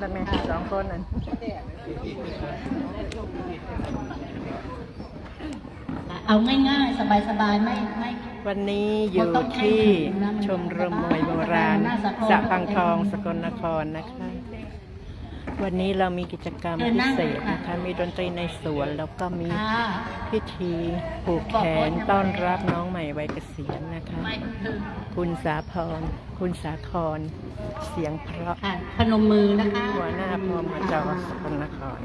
แต่แม่2 คนนั่นเอาง่ายๆสบายๆไม่วันนี้อยู่ที่ชมรมมวยโบราณสะพังทองสกลนครนะคะวันนี้เรามีกิจกรรมพิเศษนะคะมีดนตรีในสวนแล้วก็มีพิธีผูกแขนต้อนรับน้องใหม่วัยเกษียณนะคะคุณสาครเสียงเพราะพนมมือนะคะหัวหน้าพมจ.สกลนคร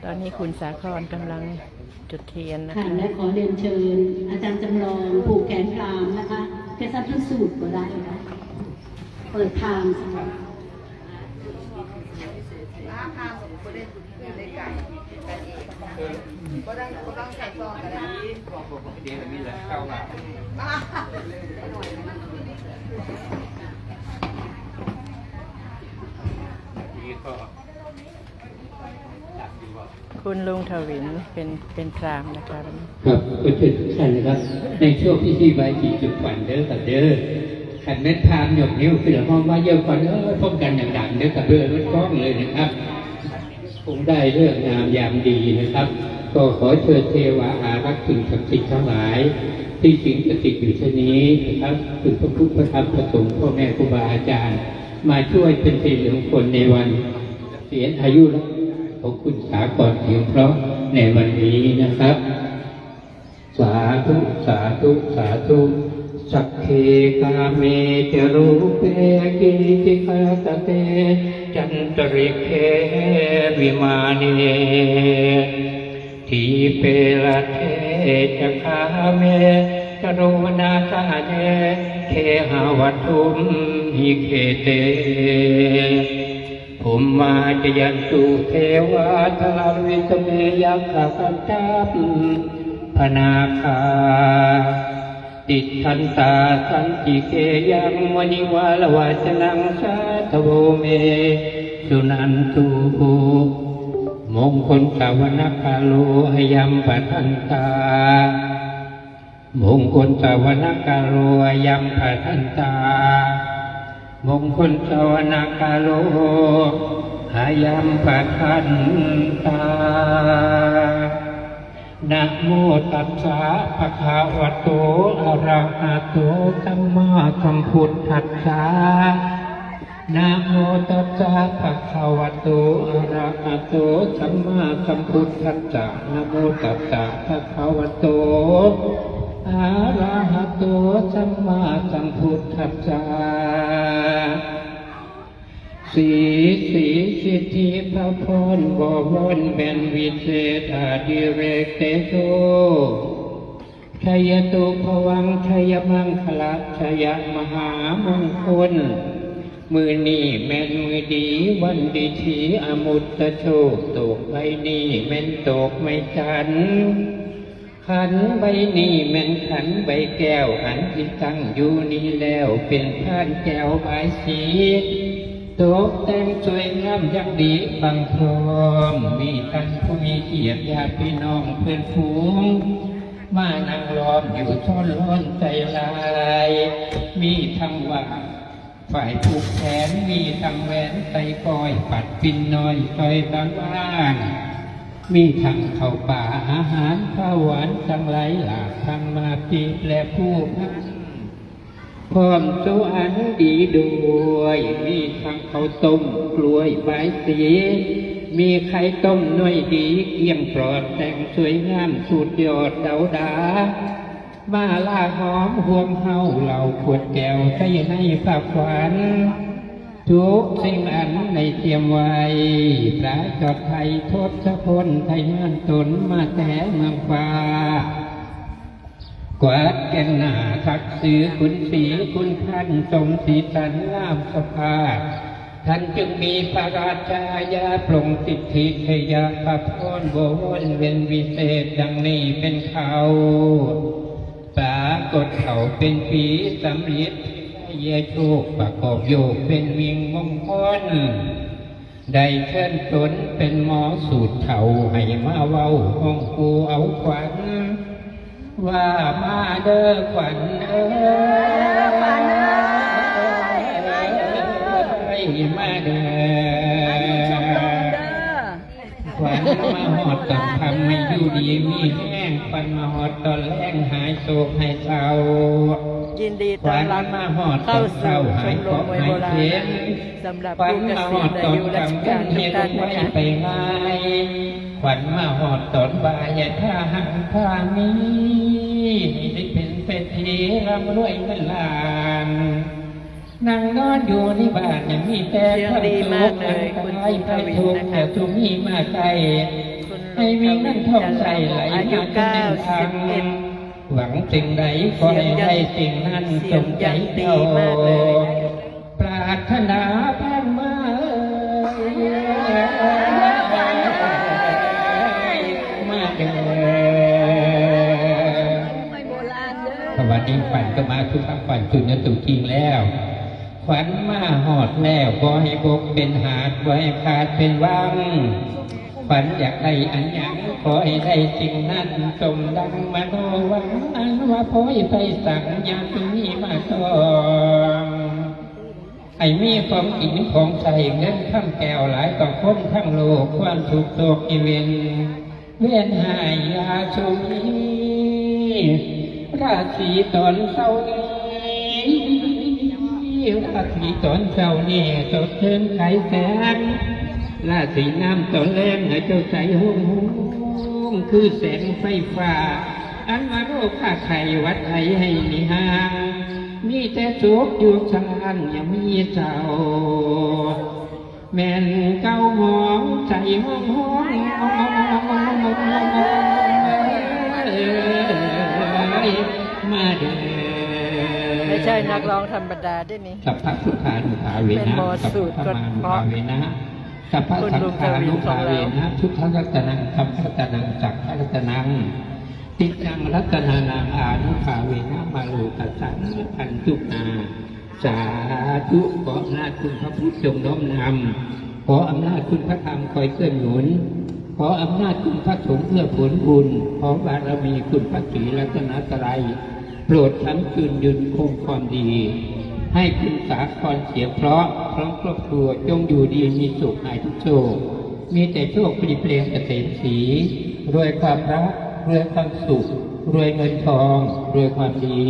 ตอนนี้คุณสาครกำลังจุดเทียนนะคะและขอเรียนเชิญอาจารย์จำลองผูกแขนพรามนะคะแค่สักพิสูจน์ก็ได้นะเปิดทางสำหรับก็ต้องใส่ซองกันแล้วเดี๋ยวมีแล้วเข้ามาคุณลุงทวินเป็นพรามนะคะครับก็เชิญทุกท่านนะครับในช่วงพิธีใบสีจุดฝันเด้อกับเด้อขันแม่พรามหยกนิ้วขึ้นห้องว่าเยี่ยมก่อนพบกันอย่างดังเด้อกับเด้อรถกล้องเลยนะครับคงได้เรื่องงามยามดีนะครับก็ขอเชิญเทวาอารักษ์สิ่งศักดิ์สิทธิ์ทั้งหลายที่สิงสถิตอยู่ที่นี้นะครับคือพระพุทธพระธรรมพระสงฆ์พ่อแม่ครูบาอาจารย์มาช่วยเป็นสิริมงคลในวันเสียอายุของคุณสากรเพียงเพราะในวันนี้นะครับสาธุสาธุสาธุสักเคกาเมจรูปเปกิจิคาตเตจันตริเควิมาเนทีเปลเทจคาเมจโรนาสาเนเคหาวัตถุมหิเคเตภูมิมาจยันตุเทวาทลาวิสเมยักขะกันตับพนาคาติทันตาสันติเกยังมณิวาลวาจนังสาทโวเมสุนันตุมงคลสาวนคาโลหยัมปัทันตามงคลสาวนคาโลหยัมปัทันตามงคลสาวนคาโลหยัมปัทันตานะโมตัสสะภะคะวะโตอะระหะโตสัมมาสัมพุทธัสสะนะโมตัสสะภะคะวะโตอะระหะโตสัมมาสัมพุทธัสสะนะโมตัสสะภะคะวะโตอะระหะโตสัมมาสัมพุทธัสสะสีสิทธิพระพรบวรเป็นวิเศษอดิเรกเตโชชัยตุภวังชัยมังคละชัยมหามงคลมือนี้แม่นมือดีวันดีทีอมุตตะโชคตกใบนี้แม่นตกไม่จันขันใบนี้แม่นขันใบแก้วอันที่ตั้งอยู่นี้แล้วเป็นท่านแก้วใบสีตกแต่งสวยงามอย่างดีบังพร้อมมีท่านผู้มีเกียรติญาติพี่น้องเพื่อนฝูงมานั่งล้อมอยู่ซ้อนล้นใจลายมีทั้งว่าฝ่ายผูกแขนมีทั้งแหวนไตปอยปัดปินน้อยซอยบางบ้านมีทั้งข้าวป่าอาหารข้าวหวานทั้งหลายหลากทั้งมาปีและผู้พักพร้อมโซอันดีด้วยมีทั้งข้าวต้มกล้วยใบสีมีไข่ต้มน้อยดีเกี่ยงปลอดแต่งสวยงามสุดยอดเดาดามาลาหอมห่วงเฮาเหล่าขวดแก้วใช้ให้ฝากฝันทุกสิ่งอันในเตรียมไว้พระจอดไทยทศพลไทยงานตนมาแต่เมืองฟ้ากวาดแก่นหน้าทักซื้อคุณสีคุณพันสมศรีสันลามสภาท่านจึงมีพระราชายาปลงสิทธิชยาพระพรบวรเป็นวิเศษดังนี้เป็นเขาปรากฏเขาเป็นผีสำริดเยโชคประกอบโยกเป็นวิงมงคล ได้เชิญตนเป็นหมอสูตรเข่าให้มาเว้าห้องกูเอาขวัญว่ามาเด้อขวัญเอ้ยมาเด้อขวัญมาหอดตอนทำให้อยู่ดีมีแห้งขวัญมาหอดตอนแรงหายโศกให้เศร้า ยินดีต้อนรับเข้าสู่ชมรมมวยโบราณสำหรับผู้เกษียณอายุราชการทุกท่านนะคะ ไปไงขวัญมาหอดตอนบ่ายถ้าหังพามีได้เป็นเศรษฐีร่ำรวยเงินล้านนั่งนอนอยู่ในบ้านยังมีแต่ เสียงดีมากเลยคุณสุภวินนะคะ แต่ทุกมีมาไกลให้มีเงินทองใส่ไหล อายุ มาจนเต็มถัง 91 หวังสิ่งใดขอให้ได้สิ่งนั้นสมใจเจ้าปรารถนาแพ่งมามาเด้อสวัสดีฝันก็มาทุกครั้งฝันจุดนั้นตุจริงแล้วฝันมาหอดแล้วบ่ให้บกเป็นหาดบ่ให้ขาดเป็นวังฝันอยากได้อันยังขอให้ได้สิ่งนั้นสมดังมาโนหวังอันว่าพอยไปสั่งอยากมีมาต้องไอ้มีของกินของใส่เงินข้ามแก้วหลายต่อคนทั้งโลกความสุขโศกอีเวนเวียนหายยาชุมีราศีตอนเศร้านี้ราศีตอนเศร้านี้สดชื่นไข่แสงราศีน้ำตอนแรงให้เจ้าใจหุ่งคือแสงไฟฟ้าอันมาโรคข้าไข่วัดไทยให้นิห่างมีแต่สุขอยู่ชานยังมีเจ้าแม่นเก้าหมองใจห้องมาเด้อ ไม่ใช่นักร้องธรรมดาด้วยนี่ สัพพะพุทธานุภาเว เป็น นะ หมอสูตร สัพพะมานุภาเวนะสัพพะ คุณ สัง ลุง ฆานุภาเว กวินของ นะ เรา พุทธรัตนังธรรมรัตนังจักรรัตนังติจังรัตนานังอานุภาเวนะมาโลตัสสะพันตุนาสาธุขออำนาจคุณพระพุทธจงน้อมนำขออำนาจคุณพระธรรมคอยเกื้อหนุนขออำนาจคุณพระสงฆ์เพื่อผลบุญขอบารมีคุณพระศรีรัตนตรัยโปรดชั้นคืนยืนคงความดี ให้คุณสาครเสียเพราะพร้อมครอบครัวจงอยู่ดีมีสุขหายทุกโศกมีแต่โชคปรีเปลี่ยนเกษมศรีรวยความรักรวยความสุขรวยเงินทองรวยความดี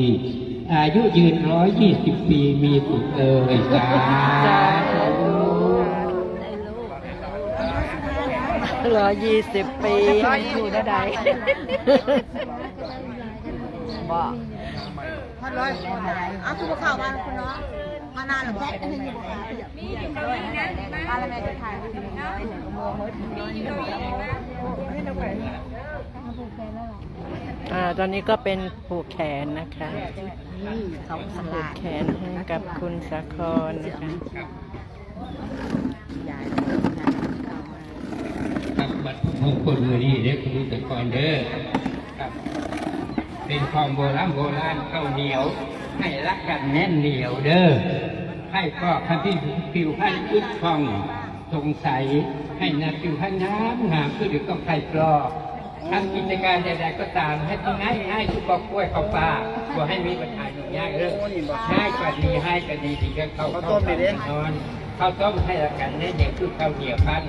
อายุยืน120 ปีมีสุขสาธุ 120 ปีอยู่นะใด บอกพันร้อยเอาคุณข่าวมาคุณเนาะมานานหรือเปล่าป้าและแม่จะถ่ายรูปนี้นะตอนนี้ก็เป็นผูกแขนนะคะ เขาส ผู ลาก แขนให้กับคุณสาครนะคะ ครับบัดมงคลมือนี้เด็กคุณแต่ก่อนเด้อครับเป็นของโบราณข้าวเหนียวให้รักกันแน่นเหนียวเด้อให้ก็คันที่ผิวพรรณพุทธพองสงสัยให้หน้าผิวพรรณงามคือเดี๋ยวก็ใครปลอกทำกิจการใดๆก็ตามให้ต้องง่ายทุกกล้วยข้าวปลาบ่ให้มีปัญหาอยู่ง่ายเรื่องง่ายกว่าดีให้ก็ดีดีก็เข้าต้มนอนข้าวต้มให้ละกันเนี่ยเด็กคือข้าวเหนียวพัน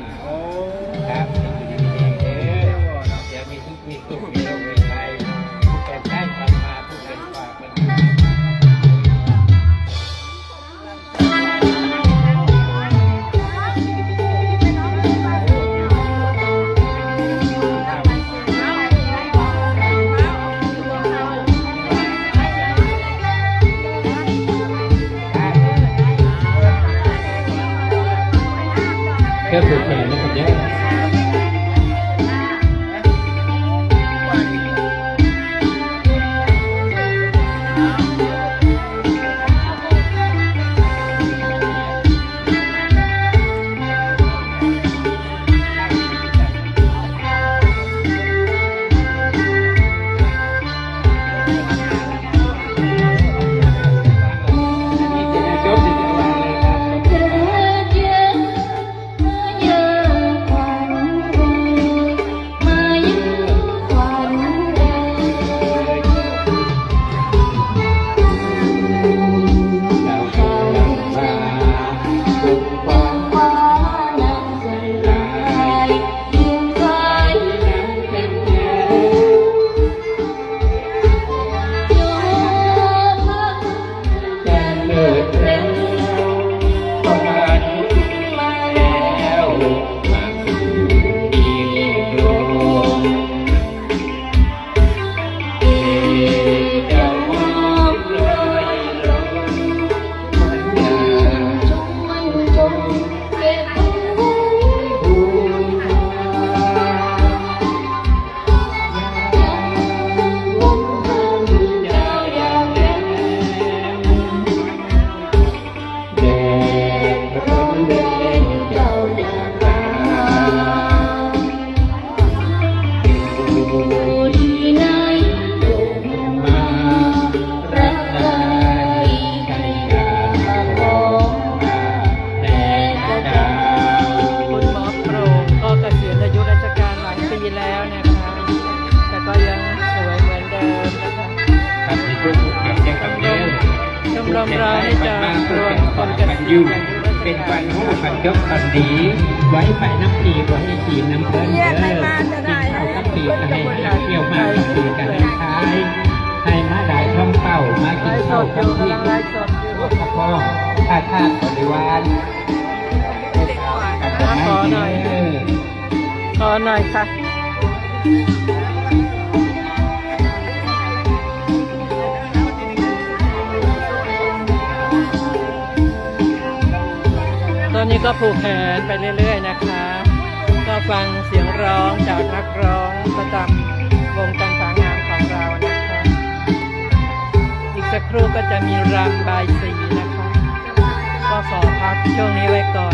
ครับเดี๋ยวมีทุกมีสุขมีโรคมีภัยผู้แก่ใช้ทำมาผู้เป็นฝากเป็นเพื่อผูกแขนนะครับเนี่ย มเรานี่จะรวมคนเกษียณอายุราชการ เป็นวันหูผัดยกผัดดีไว้ไปน้ำปีไว้ปีน้ำเพิ่นเด้อกินข้าวกับปีก็ให้ข้าวเที่ยวมากับปีกันให้ท้ายให้มาได้ท่องเป้ามากินข้าวกับพี่กับพ่อข้าบริวารกับ ขอหน่อยขอหน่อยค่ะ ตอนนี้ก็ผูกแขนไปเรื่อยๆนะคะ ก็ฟังเสียงร้องจากนักร้องประจำวงการผางามของเรานะคะ อีกสักครู่ก็จะมีรำบายสีนะคะ ก็ขอพักช่วงนี้ไว้ก่อน